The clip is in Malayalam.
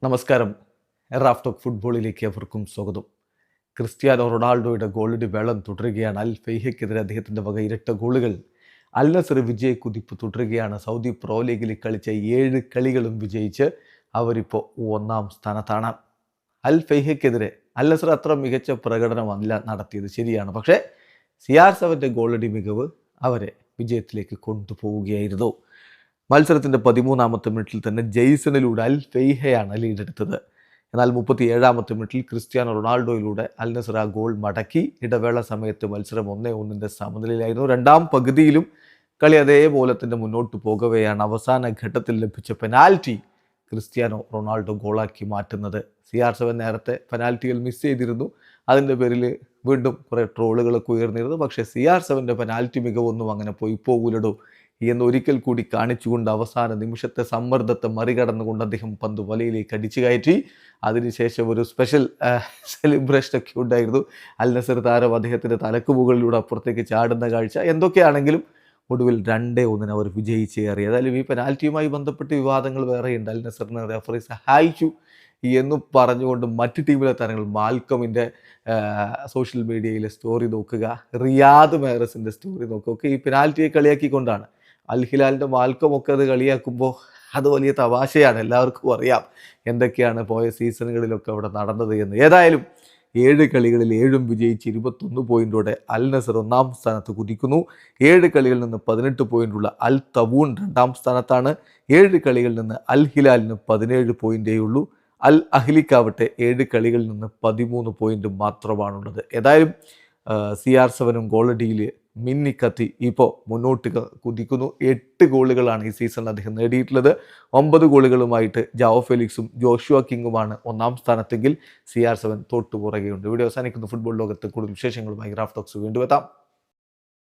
നമസ്കാരം. റാഫ് ടോക്ക് ഫുട്ബോളിലേക്ക് അവർക്കും സ്വാഗതം. ക്രിസ്ത്യാനോ റൊണാൾഡോയുടെ ഗോളിൻ്റെ വേളം തുടരുകയാണ്. അൽ ഫെയ്ഹയ്ക്കെതിരെ അദ്ദേഹത്തിൻ്റെ വക ഇരട്ട ഗോളുകൾ. അൽ നസർ വിജയ കുതിപ്പ് തുടരുകയാണ്. സൗദി പ്രോ ലീഗിൽ കളിച്ച 7 കളികളും വിജയിച്ച് അവരിപ്പോൾ 1-ാം സ്ഥാനത്താണ്. അൽ ഫെയ്ഹയ്ക്കെതിരെ അൽ നസർ അത്ര മികച്ച പ്രകടനമല്ല നടത്തിയത്, ശരിയാണ്. പക്ഷേ CR7 ഗോളടി മികവ് അവരെ വിജയത്തിലേക്ക് കൊണ്ടുപോവുകയായിരുന്നു. മത്സരത്തിൻ്റെ 13-ാമത്തെ മിനിറ്റിൽ തന്നെ ജെയ്സണിലൂടെ അൽ ഫെയ്ഹയാണ് ലീഡെടുത്തത്. എന്നാൽ 37-ാമത്തെ മിനിറ്റിൽ ക്രിസ്ത്യാനോ റൊണാൾഡോയിലൂടെ അൽ നസർ ആ ഗോൾ മടക്കി. ഇടവേള സമയത്ത് മത്സരം 1-1 സമനിലയിലായിരുന്നു. രണ്ടാം പകുതിയിലും കളി അതേപോലെ തന്നെ മുന്നോട്ട് പോകവെയാണ് അവസാന ഘട്ടത്തിൽ ലഭിച്ച പെനാൽറ്റി ക്രിസ്ത്യാനോ റൊണാൾഡോ ഗോളാക്കി മാറ്റുന്നത്. CR7 നേരത്തെ പെനാൽറ്റികൾ മിസ് ചെയ്തിരുന്നു. അതിൻ്റെ പേരിൽ വീണ്ടും കുറേ ട്രോളുകളൊക്കെ ഉയർന്നിരുന്നു. പക്ഷേ CR7 പെനാൽറ്റി മികവൊന്നും അങ്ങനെ പോകൂലടോ എന്നൊരിക്കൽ കൂടി കാണിച്ചുകൊണ്ട് അവസാന നിമിഷത്തെ സമ്മർദ്ദത്തെ മറികടന്നുകൊണ്ട് അദ്ദേഹം പന്ത് വലയിലേക്ക് അടിച്ചു കയറ്റി. അതിനുശേഷം ഒരു സ്പെഷ്യൽ സെലിബ്രേഷനൊക്കെ ഉണ്ടായിരുന്നു. അൽ നസർ താരം അദ്ദേഹത്തിൻ്റെ തലക്ക് മുകളിലൂടെ അപ്പുറത്തേക്ക് ചാടുന്ന കാഴ്ച. എന്തൊക്കെയാണെങ്കിലും ഒടുവിൽ 2-1 അവർ വിജയിച്ചേറി. ഏതായാലും ഈ പെനാൽറ്റിയുമായി ബന്ധപ്പെട്ട് വിവാദങ്ങൾ വേറെയുണ്ട്. അൽ നസറിനെ റെഫറി സഹായിച്ചു എന്ന് പറഞ്ഞുകൊണ്ട് മറ്റ് ടീമിലെ താരങ്ങൾ മാൽക്കമിൻ്റെ സോഷ്യൽ മീഡിയയിലെ സ്റ്റോറി നോക്കുക, റിയാദ് മെഹ്റസിൻ്റെ സ്റ്റോറി നോക്കുക, ഒക്കെ ഈ പെനാൽറ്റിയെ കളിയാക്കിക്കൊണ്ടാണ്. അൽ ഹിലാലിൻ്റെ മാൽക്കമൊക്കെ അത് കളിയാക്കുമ്പോൾ അത് വലിയ തമാശയാണ്. എല്ലാവർക്കും അറിയാം എന്തൊക്കെയാണ് പോയ സീസണുകളിലൊക്കെ അവിടെ നടന്നത് എന്ന്. ഏതായാലും 7 കളികളിൽ 7 വിജയിച്ച് 21 പോയിൻറ്റോടെ അൽ നസർ 1-ാം സ്ഥാനത്ത് കുതിക്കുന്നു. 7 കളികളിൽ നിന്ന് 18 പോയിൻ്റുള്ള അൽ തവൂൺ 2-ാം സ്ഥാനത്താണ്. 7 കളികളിൽ നിന്ന് അൽ ഹിലാലിന് 17 പോയിൻ്റേ ഉള്ളൂ. അൽ അഹ്ലിക്കാവട്ടെ 7 കളികളിൽ നിന്ന് 13 പോയിൻ്റ് മാത്രമാണുള്ളത്. ഏതായാലും CR7 ഗോളടിയിൽ മിന്നിക്കത്തി ഇപ്പോൾ മുന്നോട്ട് കുതിക്കുന്നു. 8 ഗോളുകളാണ് ഈ സീസണിൽ അദ്ദേഹം നേടിയിട്ടുള്ളത്. 9 ഗോളുകളുമായിട്ട് ജാവോ ഫെലിക്സും ജോഷുവ കിങ്ങുമാണ് 1-ാം സ്ഥാനത്തെങ്കിൽ CR7 തൊട്ടു പുറകെയുണ്ട്. വീഡിയോ അവസാനിക്കുന്നു. ഫുട്ബോൾ ലോകത്ത് കൂടുതൽ വിശേഷങ്ങളുമായി റാഫ് ടോക്സ് വീണ്ടും എത്താം.